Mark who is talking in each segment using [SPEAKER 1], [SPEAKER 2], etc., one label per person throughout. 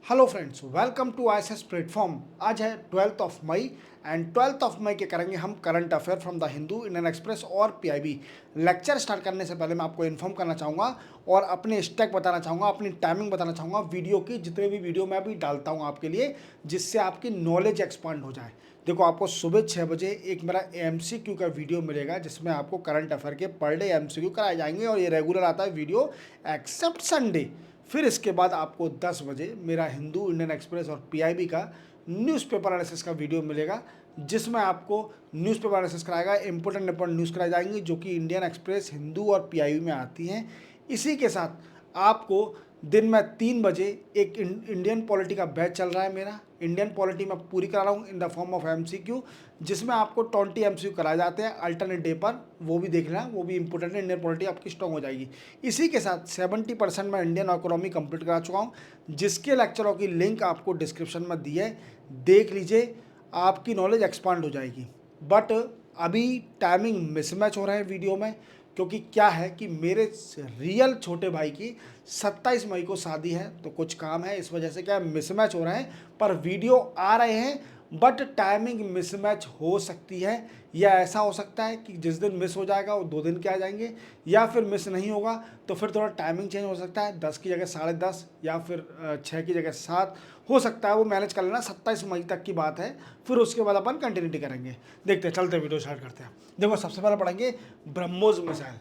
[SPEAKER 1] Hello friends, welcome to ISS platform. आज है 12th of May and 12th of May के करेंगे हम current affair from the Hindu, Indian Express और PIB. Lecture start करने से पहले मैं आपको इन्फॉर्म करना चाहूँगा और अपने स्टैक बताना चाहूँगा, अपनी टाइमिंग बताना चाहूँगा वीडियो की। जितने भी वीडियो मैं अभी डालता हूँ आपके लिए, जिससे आपकी नॉलेज एक्सपांड हो जाए। देखो, आपको सुबह 6 बजे एक मेरा एमसीक्यू का वीडियो मिलेगा, जिसमें आपको करंट अफेयर के पर डे एमसीक्यू कराए जाएंगे और ये रेगुलर आता है वीडियो एक्सेप्ट संडे। फिर इसके बाद आपको 10 बजे मेरा हिंदू, इंडियन एक्सप्रेस और पीआईबी का न्यूज़पेपर एनालिसिस का वीडियो मिलेगा, जिसमें आपको न्यूज़पेपर एनालिसिस कराएगा, इंपॉर्टेंट न्यूज़ कराई जाएंगी जो कि इंडियन एक्सप्रेस, हिंदू और पीआईबी में आती हैं। इसी के साथ आपको दिन में 3 बजे एक इंडियन पॉलिटी का बैच चल रहा है मेरा। इंडियन पॉलिटी में पूरी करा रहा हूँ in the form of MCQ, जिसमें आपको 20 एमसीक्यू कराए जाते हैं अल्टरनेट डे पर। वो भी देख लेना, वो भी इंपॉर्टेंट है। इंडियन पॉलिटी आपकी स्ट्रॉन्ग हो जाएगी। इसी के साथ 70% मैं इंडियन इकोनॉमी कंप्लीट करा चुका हूँ, जिसके लेक्चरों की लिंक आपको डिस्क्रिप्शन में दी है, देख लीजिए, आपकी नॉलेज एक्सपांड हो जाएगी। बट अभी टाइमिंग मिसमैच हो रहा है वीडियो में, क्योंकि क्या है कि मेरे रियल छोटे भाई की 27 मई को शादी है, तो कुछ काम है, इस वजह से क्या मिसमैच हो रहे हैं। पर वीडियो आ रहे हैं, बट टाइमिंग मिसमैच हो सकती है, या ऐसा हो सकता है कि जिस दिन मिस हो जाएगा वो 2 दिन के आ जाएंगे, या फिर मिस नहीं होगा तो फिर थोड़ा टाइमिंग चेंज हो सकता है, 10 की जगह 10:30 या फिर 6 की जगह 7 हो सकता है। वो मैनेज कर लेना, 27 मई तक की बात है। फिर उसके बाद अपन कंटिन्यूटी करेंगे। देखते हैं, चलते वीडियो स्टार्ट करते हैं। देखो, सबसे पहले पढ़ेंगे ब्रह्मोस मिसाइल।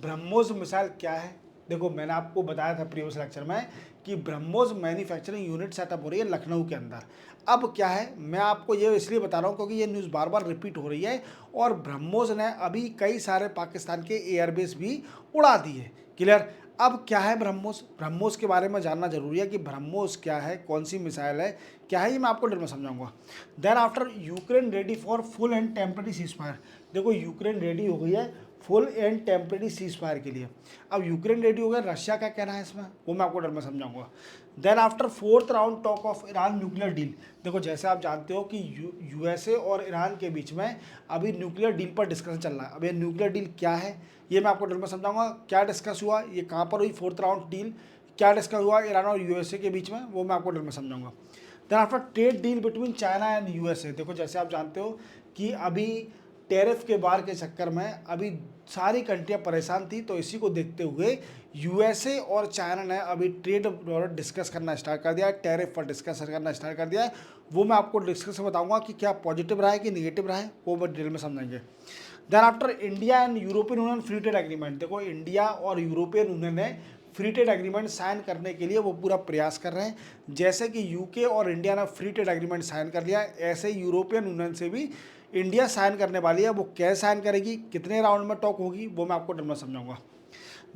[SPEAKER 1] ब्रह्मोस मिसाइल क्या है? देखो, मैंने आपको बताया था प्रीवियस लेक्चर में कि ब्रह्मोस मैन्युफैक्चरिंग यूनिट सेटअप हो रही है लखनऊ के अंदर। अब क्या है, मैं आपको ये इसलिए बता रहा हूँ क्योंकि ये न्यूज़ बार बार रिपीट हो रही है, और ब्रह्मोस ने अभी कई सारे पाकिस्तान के एयरबेस भी उड़ा दिए। क्लियर? अब क्या है ब्रह्मोस? ब्रह्मोस के बारे में जानना जरूरी है कि ब्रह्मोस क्या है, कौन सी मिसाइल है, क्या है, ये मैं आपको डिटेल में समझाऊंगा। Then after Ukraine ready for full and temporary ceasefire. देखो, यूक्रेन रेडी हो गई है full and temporary cease fire के लिए। अब यूक्रेन रेडी हो गया, रशिया का कहना है इसमें, वो मैं आपको डिटेल में समझाऊंगा। Then after 4th round talk of Iran nuclear deal. देखो, जैसे आप जानते हो कि यूएसए और ईरान के बीच में अभी न्यूक्लियर डील पर डिस्कशन चल रहा है। अब ये न्यूक्लियर डील क्या है, ये मैं आपको डिटेल में समझाऊंगा। क्या डिस्कस हुआ, ये कहाँ पर हुई 4th राउंड डील, क्या डिस्कस हुआ ईरान और यूएसए के बीच में, वो मैं आपको डिटेल में समझाऊंगा। Then after trade deal between China and USA. देखो, जैसे आप जानते हो कि अभी टैरिफ के बार के चक्कर में अभी सारी कंट्रियां परेशान थी, तो इसी को देखते हुए यूएसए और चाइना ने अभी ट्रेड डिस्कस करना स्टार्ट कर दिया है, टैरिफ पर डिस्कस करना स्टार्ट कर दिया है। वो मैं आपको डिस्कस बताऊंगा कि क्या पॉजिटिव रहा है कि निगेटिव रहा है, वो डिटेल में समझेंगे। Then after India and European Union free trade agreement. देखो, इंडिया और यूरोपियन यूनियन ने फ्री ट्रेड एग्रीमेंट साइन करने के लिए वो पूरा प्रयास कर रहे हैं। जैसे कि यूके और इंडिया ने फ्री ट्रेड एग्रीमेंट साइन कर लिया, ऐसे ही यूरोपियन यूनियन से भी इंडिया साइन करने वाली है। वो कैसे साइन करेगी, कितने राउंड में टॉक होगी, वो मैं आपको डिटेल में समझाऊंगा।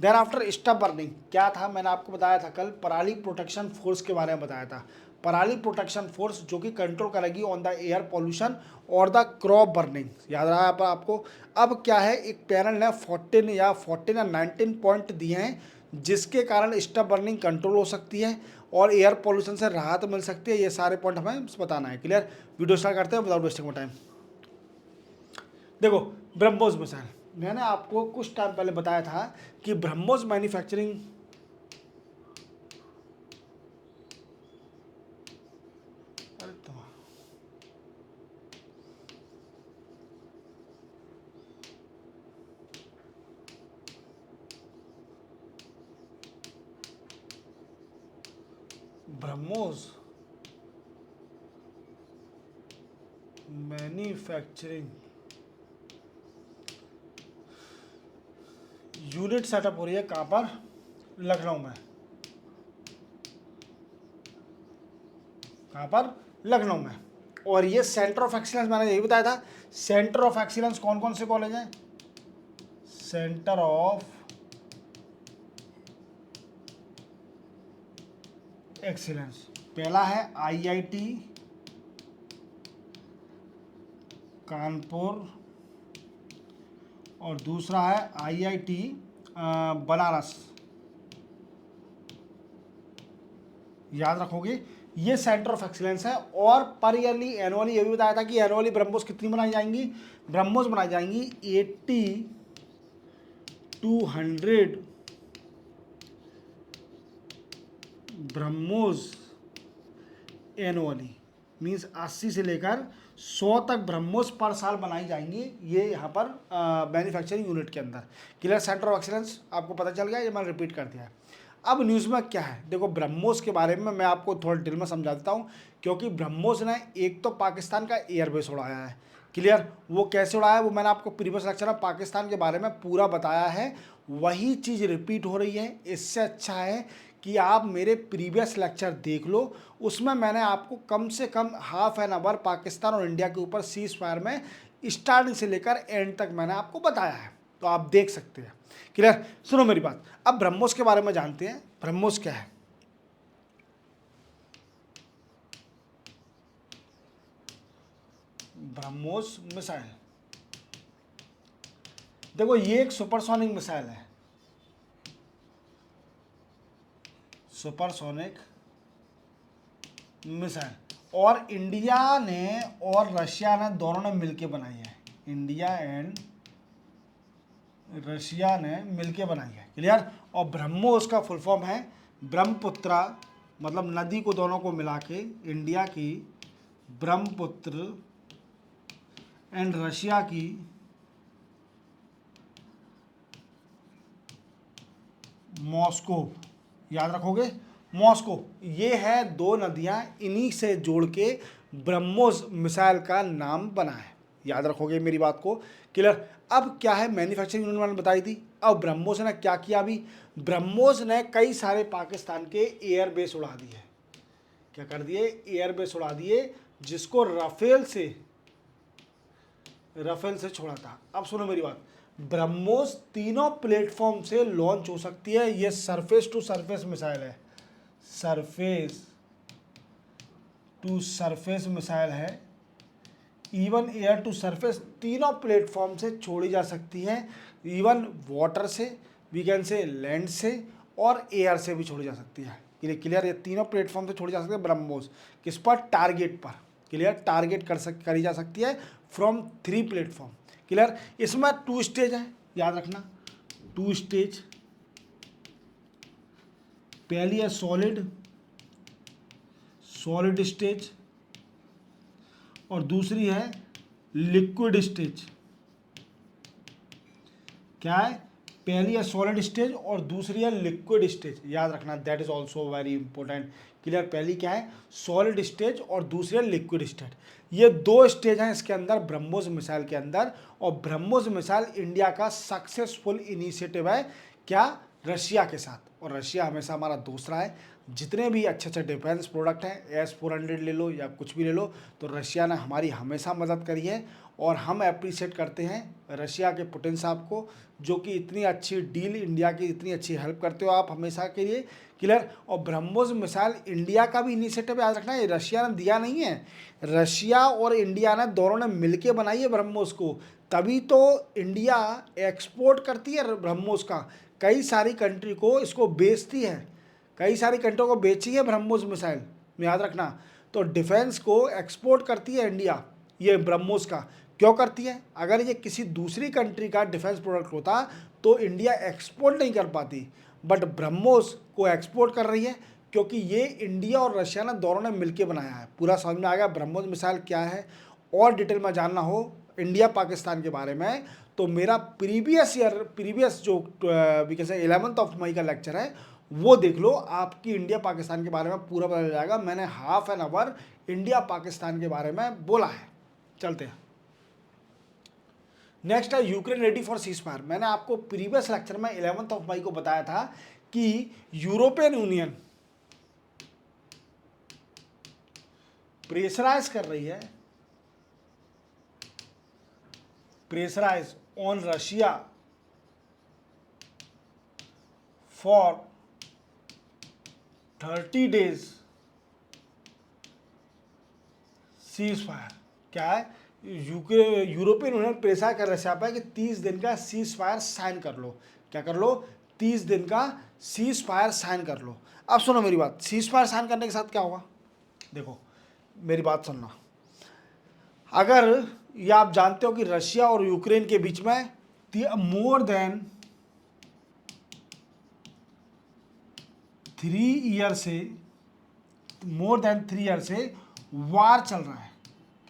[SPEAKER 1] देन आफ्टर स्टॉप बर्निंग क्या था, मैंने आपको बताया था कल, पराली प्रोटेक्शन फोर्स के बारे में बताया था। पराली प्रोटेक्शन फोर्स जो कि कंट्रोल करेगी ऑन द एयर पॉल्यूशन और द क्रॉप बर्निंग, याद रहा है आपको। अब क्या है, एक पैनल ने 14 या 19 पॉइंट दिए हैं, जिसके कारण स्टॉप बर्निंग कंट्रोल हो सकती है और एयर पॉल्यूशन से राहत मिल सकती है। ये सारे पॉइंट हमें बताना है। क्लियर? वीडियो स्टार्ट करते हैं विदाउट वेस्टिंग टाइम। देखो, ब्रह्मोस मिसाइल, मैंने आपको कुछ टाइम पहले बताया था कि BrahMos manufacturing BrahMos manufacturing unit setup हो रही है कहाँ पर? लखनऊ में। कहाँ पर? लखनऊ में। और ये सेंटर ऑफ एक्सीलेंस, मैंने यही बताया था। सेंटर ऑफ एक्सीलेंस कौन कौन से कॉलेज हैं? सेंटर ऑफ एक्सीलेंस, पहला है आईआईटी कानपुर और दूसरा है आईआईटी बनारस। याद रखोगे, ये सेंटर ऑफ एक्सीलेंस है। और पर ईयरली, एनुअली, ये भी बताया था कि एनुअली ब्रह्मोस कितनी बनाई जाएंगी? ब्रह्मोस बनाई जाएंगी 80 to 100 ब्रह्मोस एनुअली मीन्स 80 से लेकर 100 तक ब्रह्मोस पर साल बनाई जाएंगी ये यहाँ पर मैन्युफैक्चरिंग यूनिट के अंदर। क्लियर, सेंटर ऑफ एक्सीलेंस आपको पता चल गया, ये मैंने रिपीट कर दिया है। अब न्यूज़ में क्या है, देखो ब्रह्मोस के बारे में मैं आपको थोड़ा डिटेल में समझा देता हूँ, क्योंकि ब्रह्मोस ने एक तो पाकिस्तान का एयरबेस उड़ाया है। क्लियर, वो कैसे उड़ाया वो मैंने आपको प्रीवियस लेक्चर में पाकिस्तान के बारे में पूरा बताया है, वही चीज़ रिपीट हो रही है। इससे अच्छा है कि आप मेरे प्रीवियस लेक्चर देख लो, उसमें मैंने आपको कम से कम हाफ एन आवर पाकिस्तान और इंडिया के ऊपर सीज फायर में स्टार्टिंग से लेकर एंड तक मैंने आपको बताया है, तो आप देख सकते हैं। क्लियर, सुनो मेरी बात, अब ब्रह्मोस के बारे में जानते हैं। ब्रह्मोस क्या है? ब्रह्मोस मिसाइल, देखो ये एक सुपरसोनिक मिसाइल है, सुपरसोनिक मिसाइल, और इंडिया ने और रशिया ने दोनों ने मिलके बनाई है। इंडिया एंड रशिया ने मिलके बनाई है। क्लियर, और ब्रह्मोस का फुल फॉर्म है ब्रह्मपुत्रा, मतलब नदी को दोनों को मिला के इंडिया की ब्रह्मपुत्र एंड रशिया की मॉस्को, याद रखोगे मॉस्को, ये है दो नदियां, इन्हीं से जोड़ के ब्रह्मोस मिसाइल का नाम बना है। याद रखोगे मेरी बात को। क्लियर, अब क्या है, मैन्युफैक्चरिंग यूनिट मैंने बताई थी। अब ब्रह्मोस ने क्या किया, अभी ब्रह्मोस ने कई सारे पाकिस्तान के एयरबेस उड़ा दिए। क्या कर दिए, एयरबेस उड़ा दिए, जिसको राफेल से छोड़ा था। अब सुनो मेरी बात, ब्रह्मोस तीनों प्लेटफॉर्म से लॉन्च हो सकती है। ये सरफेस टू सरफेस मिसाइल है, सरफेस टू सरफेस मिसाइल है, इवन एयर टू सरफेस, तीनों प्लेटफॉर्म से छोड़ी जा सकती है। इवन वाटर से, वी कैन से लैंड से, और एयर से भी छोड़ी जा सकती है। क्लियर, ये तीनों प्लेटफॉर्म से छोड़ी जा सकती है ब्रह्मोस। किस पर, टारगेट पर। क्लियर, टारगेट करी जा सकती है फ्रॉम 3 प्लेटफॉर्म। क्लियर, इसमें 2 स्टेज है, याद रखना 2 स्टेज। पहली है सॉलिड स्टेज, और दूसरी है लिक्विड स्टेज। क्या है, पहली है सॉलिड स्टेज और दूसरी है लिक्विड स्टेज, याद रखना, that is also very important. Clear, पहली क्या है, सॉलिड स्टेज, और दूसरी है लिक्विड स्टेज। ये 2 स्टेज हैं इसके अंदर, ब्रह्मोस मिसाइल के अंदर। और ब्रह्मोस मिसाइल इंडिया का सक्सेसफुल इनिशिएटिव है, क्या, रशिया के साथ। और रशिया हमेशा हमारा दोस्त रहा है। जितने भी अच्छे अच्छे डिफेंस प्रोडक्ट हैं, S-400 ले लो या कुछ भी ले लो, तो रशिया ने हमारी हमेशा मदद करी है। और हम अप्रिशिएट करते हैं रशिया के पुतिन साहब को, जो कि इतनी अच्छी डील, इंडिया की इतनी अच्छी हेल्प करते हो आप हमेशा के लिए। क्लियर, और ब्रह्मोस मिसाइल इंडिया का भी इनिशिएटिव, याद रखना, ये रशिया ने दिया नहीं है, रशिया और इंडिया ने दोनों ने मिलके बनाई है ब्रह्मोस को। तभी तो इंडिया एक्सपोर्ट करती है ब्रह्मोस का, कई सारी कंट्री को इसको बेचती है, कई सारी कंट्रियों को बेची है ब्रह्मोस मिसाइल, याद रखना। तो डिफेंस को एक्सपोर्ट करती है इंडिया ये ब्रह्मोस का। क्यों करती है, अगर ये किसी दूसरी कंट्री का डिफेंस प्रोडक्ट होता तो इंडिया एक्सपोर्ट नहीं कर पाती, बट ब्रह्मोस को एक्सपोर्ट कर रही है, क्योंकि ये इंडिया और रशिया ने दोनों ने मिलकर बनाया है। पूरा समझ में आ गया ब्रह्मोस मिसाइल क्या है। और डिटेल में जानना हो इंडिया पाकिस्तान के बारे में, तो मेरा प्रीवियस जो वी कैन से 11 मई का लेक्चर है वो देख लो, आपकी इंडिया पाकिस्तान के बारे में पूरा पता चल जाएगा। मैंने half an hour India Pakistan के बारे में बोला है। चलते हैं, नेक्स्ट है Ukraine ready for cease fire. मैंने आपको प्रीवियस लेक्चर में 11 मई को बताया था कि यूरोपियन यूनियन प्रेशराइज कर रही है, pressurise on Russia for 30 days cease fire. क्या है, यूरोपियन यूनियन प्रेशर कर रशिया पर कि 30 दिन का सीज फायर साइन कर लो। क्या कर लो, 30 दिन का सीज फायर साइन कर लो। अब सुनो मेरी बात, सीज फायर साइन करने के साथ क्या होगा, देखो मेरी बात सुनना। अगर ये आप जानते हो कि रशिया और यूक्रेन के बीच में मोर देन 3 ईयर से मोर देन 3 ईयर से वार चल रहा है।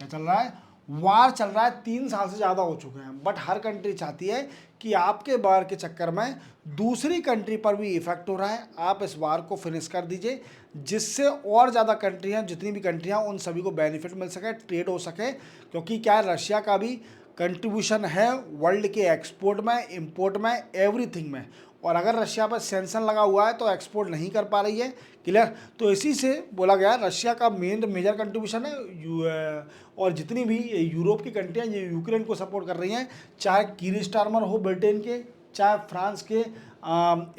[SPEAKER 1] क्या चल रहा है? वार चल रहा है, 3 साल से ज़्यादा हो चुके हैं। बट हर कंट्री चाहती है कि आपके वार के चक्कर में दूसरी कंट्री पर भी इफेक्ट हो रहा है, आप इस वार को फिनिश कर दीजिए, जिससे और ज़्यादा कंट्रियाँ, जितनी भी कंट्रियाँ, उन सभी को बेनिफिट मिल सके, ट्रेड हो सके। क्योंकि क्या है, रशिया का भी कंट्रीब्यूशन है वर्ल्ड के एक्सपोर्ट में, इंपोर्ट में, एवरीथिंग में। और अगर रशिया पर सेंसन लगा हुआ है तो एक्सपोर्ट नहीं कर पा रही है। क्लियर? तो इसी से बोला गया रशिया का मेजर कंट्रीब्यूशन है। और जितनी भी यूरोप की कंट्रियाँ ये यूक्रेन को सपोर्ट कर रही हैं, चाहे कीर स्टारमर हो ब्रिटेन के, चाहे फ्रांस के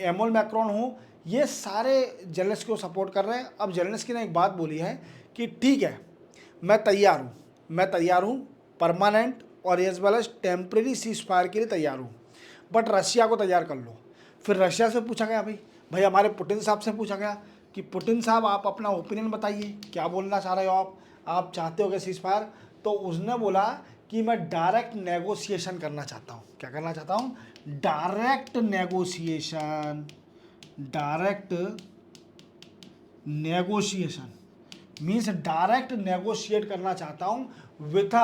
[SPEAKER 1] एमोल मैक्रोन हो, ये सारे जेलेंस्की को सपोर्ट कर रहे हैं। अब जेलेंस्की ने एक बात बोली है कि ठीक है, मैं तैयार हूँ परमानेंट और as well as temporary cease fire के लिए तैयार हूँ, बट रशिया को तैयार कर लो। फिर रशिया से पूछा गया, भाई हमारे पुतिन साहब से पूछा गया कि पुतिन साहब आप अपना ओपिनियन बताइए, क्या बोलना चाह रहे हो आप चाहते हो क्या सीज फायर? तो उसने बोला कि मैं डायरेक्ट नेगोशिएशन करना चाहता हूँ। क्या करना चाहता हूँ? Direct negotiation means direct negotiate करना चाहता हूँ विथ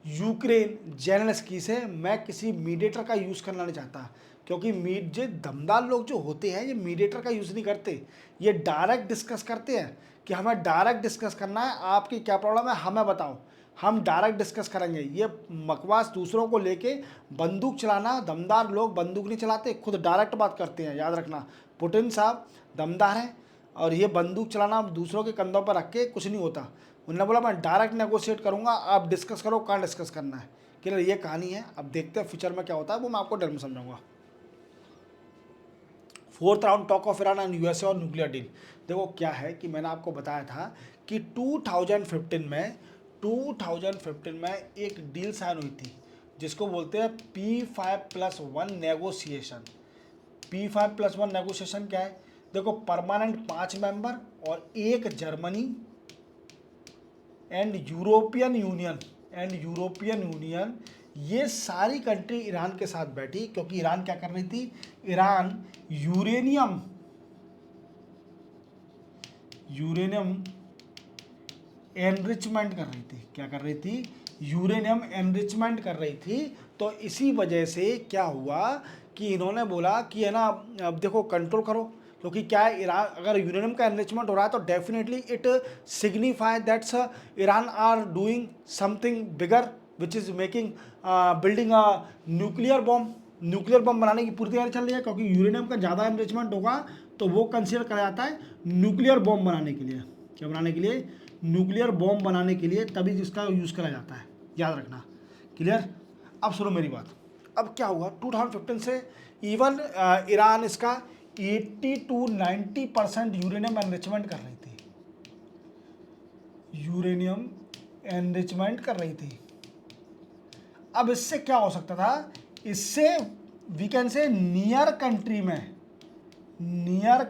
[SPEAKER 1] यूक्रेन जेलेंस्की से। मैं किसी मीडिएटर का यूज़ करना नहीं चाहता, क्योंकि जो दमदार लोग जो होते हैं ये मीडिएटर का यूज़ नहीं करते, ये डायरेक्ट डिस्कस करते हैं कि हमें डायरेक्ट डिस्कस करना है, आपकी क्या प्रॉब्लम है हमें बताओ, हम डायरेक्ट डिस्कस करेंगे। ये बकवास दूसरों को लेके बंदूक चलाना, दमदार लोग बंदूक नहीं चलाते, खुद डायरेक्ट बात करते हैं। याद रखना, पुतिन साहब दमदार हैं और ये बंदूक चलाना दूसरों के कंधों पर रख के कुछ नहीं होता। उन्होंने बोला मैं डायरेक्ट नेगोशिएट करूंगा, आप डिस्कस करो कहाँ डिस्कस करना है। क्लियर? ये कहानी है। अब देखते हैं फ्यूचर में क्या होता है, वो मैं आपको डिटेल में समझाऊंगा। 4th round talk of Iran and USA और न्यूक्लियर डील। देखो क्या है कि मैंने आपको बताया था कि 2015 में एक डील साइन हुई थी जिसको बोलते हैं P5+1 नेगोशिएशन। P5+1 नेगोशिएशन क्या है? देखो, परमानेंट 5 मेंबर और एक जर्मनी एंड यूरोपियन यूनियन, ये सारी कंट्री ईरान के साथ बैठी, क्योंकि ईरान क्या कर रही थी? ईरान यूरेनियम एनरिचमेंट कर रही थी। क्या कर रही थी? यूरेनियम एनरिचमेंट कर रही थी। तो इसी वजह से क्या हुआ कि इन्होंने बोला कि है ना, अब देखो कंट्रोल करो, क्योंकि क्या है, ईरान अगर यूरेनियम का एनरिचमेंट हो रहा है तो definitely it signify that's Iran are doing something bigger which is making building a nuclear bomb बनाने की पूरी तैयारी चल रही है। क्योंकि यूरेनियम का ज़्यादा एनरिचमेंट होगा तो वो कंसिडर करा जाता है न्यूक्लियर बॉम्ब बनाने के लिए। क्या बनाने के लिए? न्यूक्लियर बॉम्ब बनाने के लिए तभी जिसका यूज़ करा जाता है, याद रखना। क्लियर? अब सुनो मेरी बात। अब क्या हुआ, 2015 से इवन ईरान इसका 80 to 90% यूरेनियम एनरिचमेंट कर रही थी। अब इससे क्या हो सकता था? इससे we can say near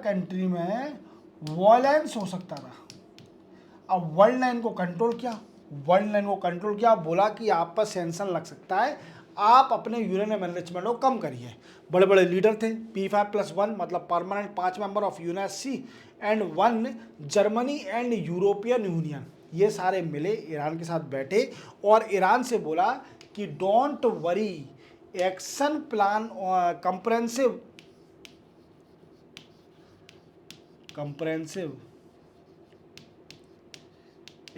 [SPEAKER 1] country में वॉयलेंस हो सकता था। अब वर्ल्ड ने इनको कंट्रोल किया, बोला कि आप पर सेंक्शन लग सकता है, आप अपने यूरेनियम एनरिचमेंट को कम करिए। बड़े बड़े लीडर थे, P5+1 मतलब permanent 5 member of UNSC and 1 Germany and European union, ये सारे मिले ईरान के साथ बैठे और ईरान से बोला कि don't worry, action plan comprehensive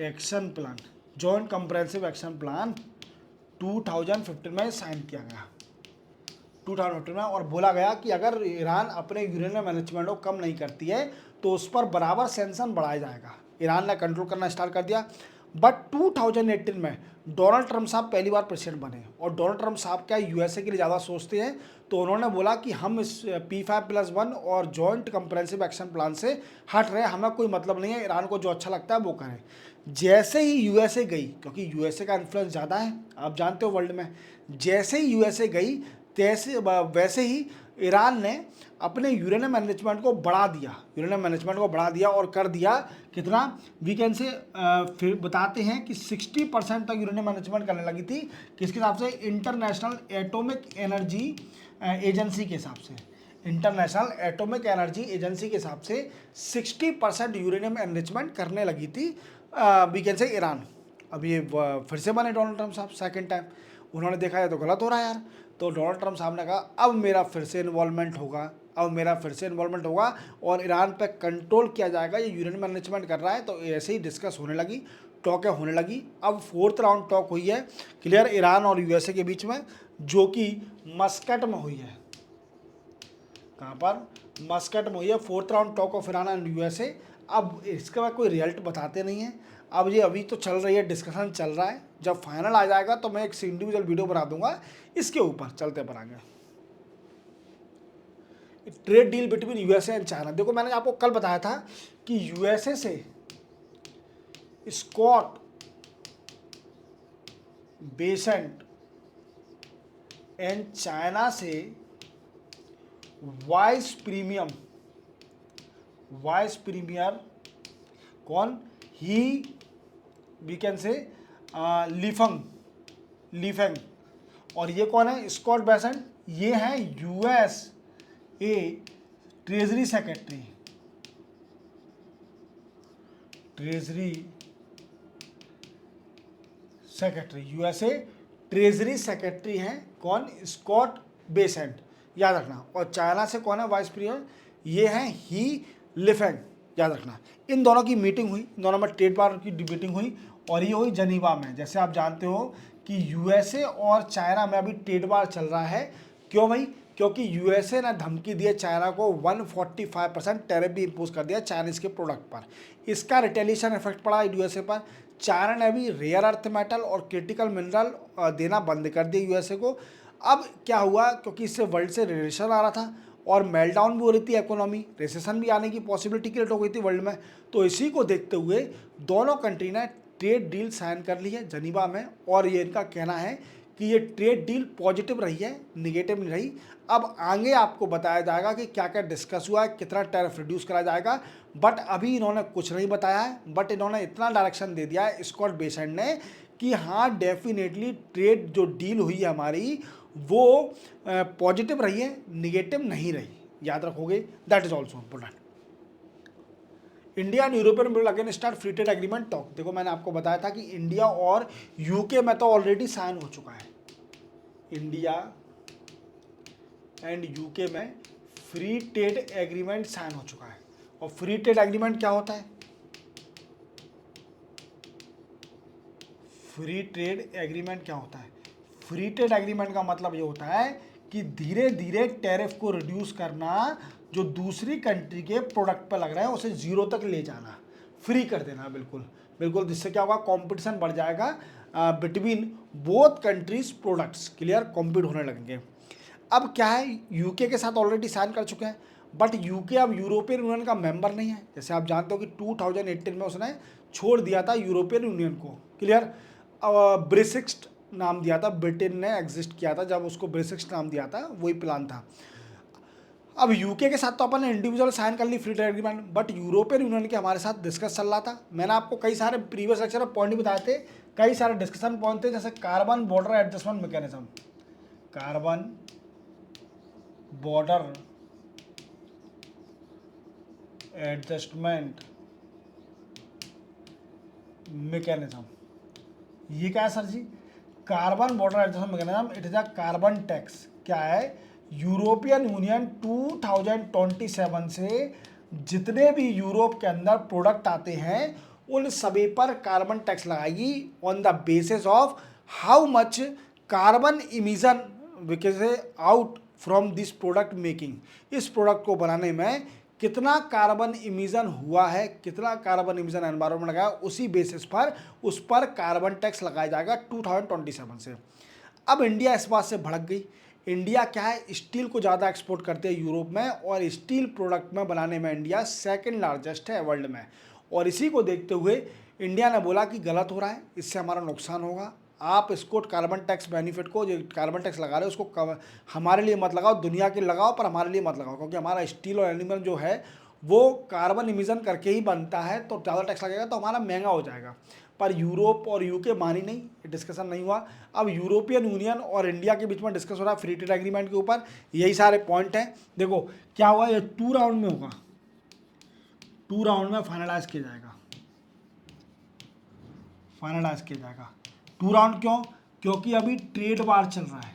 [SPEAKER 1] action plan, joint comprehensive action plan 2015 में साइन किया गया 2015 में, और बोला गया कि अगर ईरान अपने यूरेनियम मैनेजमेंट को कम नहीं करती है तो उस पर बराबर सेंक्शन बढ़ाया जाएगा। ईरान ने कंट्रोल करना स्टार्ट कर दिया। बट 2018 में डोनाल्ड ट्रंप साहब पहली बार प्रेसिडेंट बने और डोनाल्ड ट्रंप साहब क्या यूएसए के लिए ज़्यादा सोचते हैं, तो उन्होंने बोला कि हम इस P5+1 और जॉइंट कंप्रेहेंसिव एक्शन प्लान से हट रहे हैं, हमें कोई मतलब नहीं है, ईरान को जो अच्छा लगता है वो करें। जैसे ही यूएसए गई, क्योंकि यूएसए का इन्फ्लुएंस ज़्यादा है आप जानते हो वर्ल्ड में, जैसे ही यूएसए गई वैसे ही ईरान ने अपने यूरेनियम मैनेजमेंट को बढ़ा दिया और कर दिया कितना, वी कैन से फिर बताते हैं कि 60% तक यूरेनियम मैनेजमेंट करने लगी थी। किसके हिसाब से? इंटरनेशनल एटॉमिक एनर्जी एजेंसी के हिसाब से। इंटरनेशनल एटॉमिक एनर्जी एजेंसी के हिसाब से 60% यूरेनियम एनरिचमेंट करने लगी थी वी कैन से ईरान। अब ये फिर से बने डोनाल्ड ट्रम्प साहब सेकंड टाइम, उन्होंने देखा है तो गलत हो रहा है यार, तो डोनाल्ड ट्रम्प साहब ने कहा अब मेरा फिर से इन्वॉल्वमेंट होगा, अब मेरा फिर से इन्वॉल्वमेंट होगा और ईरान पे कंट्रोल किया जाएगा, ये यूरेनियम एनरिचमेंट कर रहा है। तो ऐसे ही डिस्कस होने लगी, टॉकें होने लगी। अब 4th राउंड टॉक हुई है क्लियर ईरान और यूएसए के बीच में, जो कि मस्कट में हुई है। कहाँ पर? मस्कट में हुई है 4th round talk of Iran and USA. अब इसके बाद कोई रिजल्ट बताते नहीं है, अब ये अभी तो चल रही है, डिस्कशन चल रहा है। जब फाइनल आ जाएगा तो मैं एक इंडिविजुअल वीडियो बना दूंगा इसके ऊपर। चलते पर आगे, trade deal between USA and China. देखो मैंने आपको कल बताया था कि यूएसए से स्कॉट बेसेंट एंड चाइना से वाइस प्रीमियर कौन? ही वी कैन से लीफेंग। और ये कौन है? Scott Bessent. ये है USA treasury secretary USA treasury secretary हैं कौन? स्कॉट बेसेंट, याद रखना। और चाइना से कौन है वाइस प्रीमियर? ये हैं ही लिफेंग, याद रखना। इन दोनों की मीटिंग हुई, इन दोनों में ट्रेड वार की मीटिंग हुई और ये हुई जनीवा में। जैसे आप जानते हो कि यूएसए और चाइना में अभी ट्रेड वार चल रहा है। क्यों भाई? क्योंकि यूएसए ने धमकी दी है चाइना को, 145% टैरिफ भी इम्पोज कर दिया चाइनीज के प्रोडक्ट पर। इसका रिटेलिएशन इफेक्ट पड़ा यूएसए पर। चाइना ने भी रेयर अर्थ मेटल और क्रिटिकल मिनरल देना बंद कर दिया यूएसए को। अब क्या हुआ? क्योंकि इससे वर्ल्ड से रिलेशन आ रहा था और मेल्टडाउन भी हो रही थी इकोनॉमी, रिसेशन भी आने की पॉसिबिलिटी क्रिएट हो गई थी वर्ल्ड में। तो इसी को देखते हुए दोनों कंट्री ने ट्रेड डील साइन कर ली है जनीवा में। और ये इनका कहना है कि ये ट्रेड डील पॉजिटिव रही है, निगेटिव नहीं रही। अब आगे आपको बताया जाएगा कि क्या क्या डिस्कस हुआ है, कितना टैरिफ रिड्यूस करा जाएगा। बट अभी इन्होंने कुछ नहीं बताया है, बट इन्होंने इतना डायरेक्शन दे दिया है स्कॉट बेसेंट ने कि हाँ डेफिनेटली ट्रेड जो डील हुई है हमारी वो पॉजिटिव रही है, निगेटिव नहीं रही। याद रखोगे, that is also important. India and European will again start free trade agreement talk. देखो मैंने आपको बताया था कि इंडिया और यूके में तो ऑलरेडी साइन हो चुका है। इंडिया एंड यूके में फ्री ट्रेड एग्रीमेंट साइन हो चुका है। और फ्री ट्रेड एग्रीमेंट क्या होता है? फ्री ट्रेड एग्रीमेंट क्या होता है? फ्री ट्रेड एग्रीमेंट का मतलब ये होता है कि धीरे धीरे टैरिफ को रिड्यूस करना, जो दूसरी कंट्री के प्रोडक्ट पर लग रहा है उसे जीरो तक ले जाना, फ्री कर देना। बिल्कुल बिल्कुल, जिससे क्या होगा? कंपटीशन बढ़ जाएगा between both countries products, clear, compete होने लगेंगे। अब क्या है, यूके के साथ ऑलरेडी साइन कर चुके हैं, बट यूके अब यूरोपियन यूनियन का मेंबर नहीं है। जैसे आप जानते हो कि 2018 में उसने छोड़ दिया था यूरोपियन यूनियन को, क्लियर। ब्रेक्सिट नाम दिया था, ब्रिटेन ने एग्जिस्ट किया था जब उसको ब्रेक्सिट नाम दिया था, वही प्लान था। अब यूके के साथ तो अपन ने इंडिविजुअल साइन कर ली free trade agreement, but European union के हमारे साथ डिस्कस चल रहा था। मैंने आपको कई सारे प्रीवियस लेक्चर में पॉइंट बताए थे, कई सारे डिस्कशन पॉइंट थे, जैसे carbon border adjustment mechanism, carbon border adjustment mechanism. ये क्या है sir ji? Carbon border adjustment mechanism, it is a carbon tax. क्या है? यूरोपियन यूनियन 2027 से जितने भी यूरोप के अंदर प्रोडक्ट आते हैं उन सभी पर कार्बन टैक्स लगाएगी on the basis of how much carbon emission विकेज out from this product making. इस प्रोडक्ट को बनाने में कितना कार्बन इमिशन हुआ है, कितना कार्बन इमिशन एनवायरमेंट लगा, उसी बेसिस पर उस पर कार्बन टैक्स लगाया जाएगा 2027 से। अब इंडिया इस बात से भड़क गई। इंडिया क्या है? स्टील को ज़्यादा एक्सपोर्ट करते हैं यूरोप में, और स्टील प्रोडक्ट में बनाने में इंडिया सेकंड लार्जेस्ट है वर्ल्ड में। और इसी को देखते हुए इंडिया ने बोला कि गलत हो रहा है, इससे हमारा नुकसान होगा, आप इसको कार्बन टैक्स बेनिफिट को, जो कार्बन टैक्स लगा रहे हो उसको हमारे लिए मत लगाओ, दुनिया के लगाओ पर हमारे लिए मत लगाओ, क्योंकि हमारा स्टील और एल्यूमिनियम जो है वो कार्बन इमिशन करके ही बनता है, तो ज़्यादा टैक्स लगेगा तो हमारा महंगा हो जाएगा। पर यूरोप और यूके मानी नहीं, डिस्कशन नहीं हुआ। अब यूरोपियन यूनियन और इंडिया के बीच में डिस्कस हो रहा है फ्री ट्रेड एग्रीमेंट के ऊपर। यही सारे पॉइंट हैं। देखो क्या हुआ, ये 2 राउंड में होगा, 2 राउंड में फाइनलाइज किया जाएगा, फाइनलाइज किया जाएगा। 2 राउंड क्यों? क्योंकि अभी ट्रेड वार चल रहा है,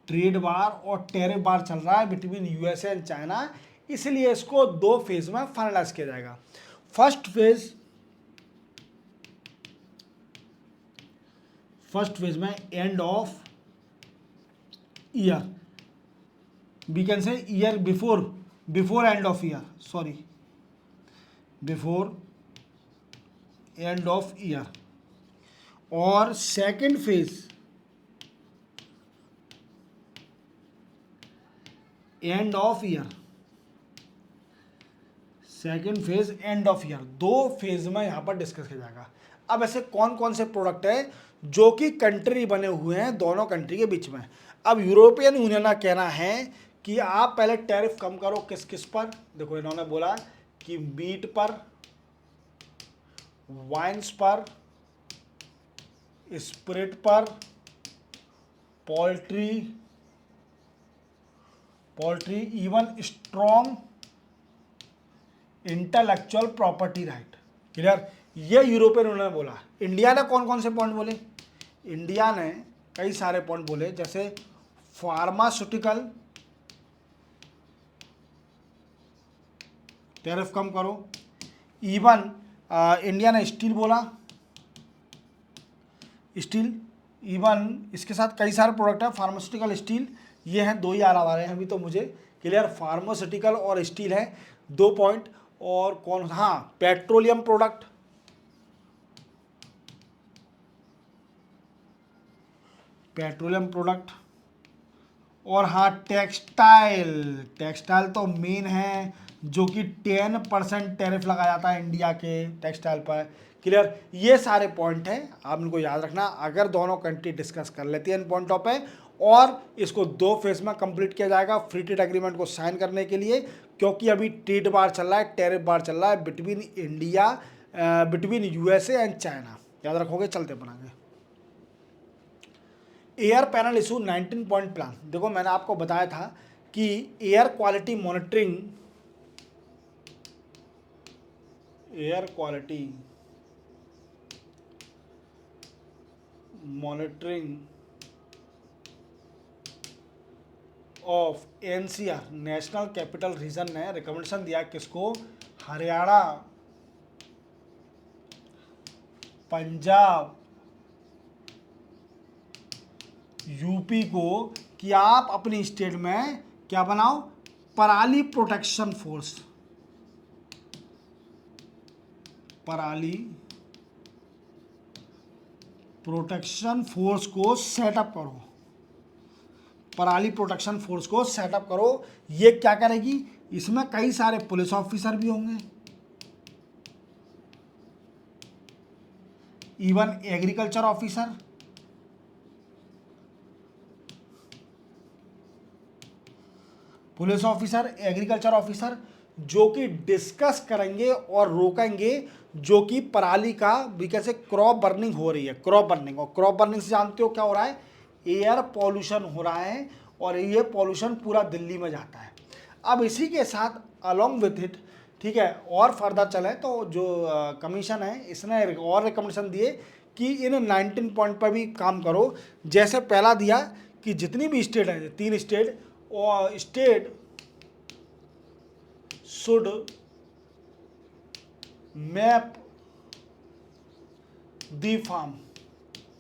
[SPEAKER 1] ट्रेड वार और टैरिफ वार चल रहा है बिटवीन यूएसए एंड चाइना, इसलिए इसको 2 फेज में फाइनलाइज किया जाएगा। फर्स्ट फेज में end of year, we can say year before end of year, sorry, before end of year. और second phase end of year, second phase end of year, 2 phase में यहाँ पर discuss किया जाएगा। अब ऐसे कौन कौन से प्रोडक्ट है जो कि कंट्री बने हुए हैं दोनों कंट्री के बीच में। अब यूरोपियन यूनियन का कहना है कि आप पहले टैरिफ कम करो, किस किस पर। देखो इन्होंने बोला कि मीट पर, वाइन्स पर, स्पिरिट पर, poultry, even strong intellectual property right. Clear? ये यूरोपियन यूनियन ने बोला। इंडिया ने कौन कौन से पॉइंट बोले? इंडिया ने कई सारे पॉइंट बोले, जैसे फार्मास्यूटिकल टैरिफ कम करो। इवन इंडिया ने स्टील बोला, स्टील, इवन इसके साथ कई सारे प्रोडक्ट है, फार्मास्यूटिकल, स्टील, ये हैं 2 ही आ रहे हैं अभी तो मुझे। क्लियर? फार्मास्यूटिकल और स्टील है 2 पॉइंट। और कौन, हाँ, पेट्रोलियम प्रोडक्ट, और हाँ टेक्सटाइल तो मेन है, जो कि 10% टैरिफ लगाया जाता है इंडिया के टेक्सटाइल पर। क्लियर? ये सारे पॉइंट हैं, आप इनको याद रखना। अगर दोनों कंट्री डिस्कस कर लेती है इन पॉइंटों पे, और इसको 2 फेज में कंप्लीट किया जाएगा फ्री ट्रेड एग्रीमेंट को साइन करने के लिए, क्योंकि अभी ट्रेड वार चल रहा है, टैरिफ वार चल रहा है बिटवीन यूएसए एंड चाइना। याद रखोगे, चलते बनाएंगे। Air panel issue 19 point plan. देखो मैंने आपको बताया था कि air quality monitoring of NCR, national capital region ने रिकमेंडेशन दिया किसको? हरियाणा, पंजाब, यूपी को, कि आप अपनी स्टेट में क्या बनाओ? पराली प्रोटेक्शन फोर्स, पराली प्रोटेक्शन फोर्स को सेटअप करो, पराली प्रोटेक्शन फोर्स को सेटअप करो। ये क्या करेगी? इसमें कई सारे पुलिस ऑफिसर भी होंगे, even agriculture officer, police officer, agriculture officer, जो कि डिस्कस करेंगे और रोकेंगे जो कि पराली का भी कैसे क्रॉप बर्निंग हो रही है, क्रॉप बर्निंग। और क्रॉप बर्निंग से जानते हो क्या हो रहा है? एयर पॉल्यूशन हो रहा है, और ये पॉल्यूशन पूरा दिल्ली में जाता है। अब इसी के साथ अलोंग विथ इट, ठीक है, और फर्दर चले तो जो कमीशन है इसने और रिकमेंडेशन दिए कि इन 19 पॉइंट पर भी काम करो। जैसे पहला दिया कि जितनी भी स्टेट है, 3 स्टेट, और state should map the farm.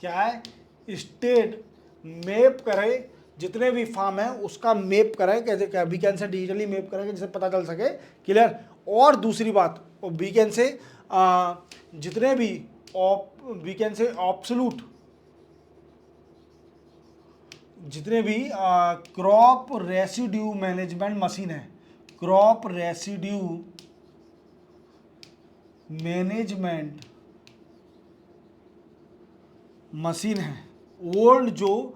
[SPEAKER 1] क्या है? स्टेट मैप करे, जितने भी फार्म है उसका मैप करें, कैसे क्या वीकेंड से डिजिटली मैप करेंगे जिससे पता चल सके। क्लियर? और दूसरी बात, वीकेंड से जितने भी वीकेंड से ऑब्सोल्यूट, जितने भी क्रॉप रेसिड्यू मैनेजमेंट मशीन है, क्रॉप रेसिड्यू मैनेजमेंट मशीन है, ओल्ड जो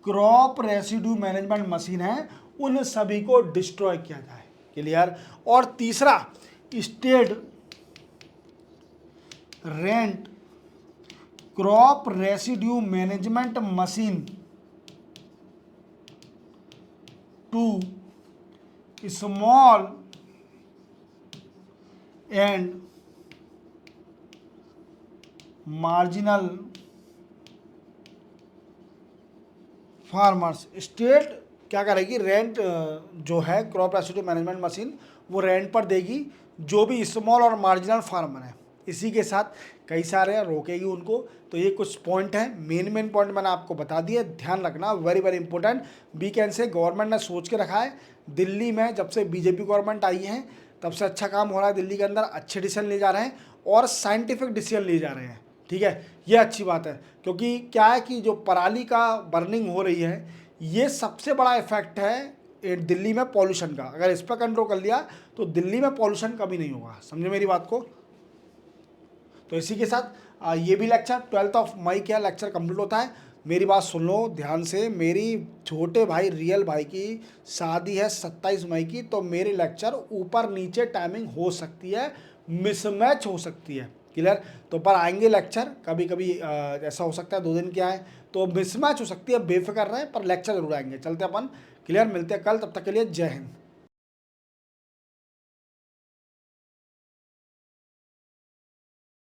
[SPEAKER 1] क्रॉप रेसिड्यू मैनेजमेंट मशीन है, उन सभी को डिस्ट्रॉय किया जाए। क्लियर। और तीसरा, state rent crop residue management machine to small and marginal farmers. State क्या करेगी, रेंट जो है क्रॉप रेसिड्यू मैनेजमेंट मशीन वो रेंट पर देगी जो भी स्मॉल और मार्जिनल फार्मर है। इसी के साथ कई सारे रोकेगी उनको। तो ये कुछ पॉइंट है, मेन पॉइंट मैंने आपको बता दिए, ध्यान रखना, वेरी वेरी इंपॉर्टेंट। वीकेंड से गवर्नमेंट ने सोच के रखा है, दिल्ली में जब से बीजेपी गवर्नमेंट आई है तब से अच्छा काम हो रहा है दिल्ली के अंदर, अच्छे डिसीजन लिए जा रहे हैं और साइंटिफिक डिसीजन लिए जा रहे हैं। ठीक है, ये अच्छी बात है, क्योंकि क्या है कि जो पराली का बर्निंग हो रही है ये सबसे बड़ा इफेक्ट है दिल्ली में पॉल्यूशन का। अगर इस पर कंट्रोल कर लिया तो दिल्ली में पॉल्यूशन कभी नहीं होगा, समझे मेरी बात को। तो इसी के साथ ये भी लेक्चर 12 मई क्या लेक्चर कंप्लीट होता है। मेरी बात सुन लो ध्यान से, मेरी छोटे भाई रियल भाई की शादी है 27 मई की, तो मेरे लेक्चर ऊपर नीचे टाइमिंग हो सकती है, मिसमैच हो सकती है, क्लियर। तो पर आएंगे लेक्चर, कभी कभी ऐसा हो सकता है 2 दिन क्या है तो मिसमैच हो सकती है, बेफिक्र रहें, पर लेक्चर जरूर आएंगे। चलते अपन, क्लियर, मिलते हैं कल, तब तक के लिए जय हिंद।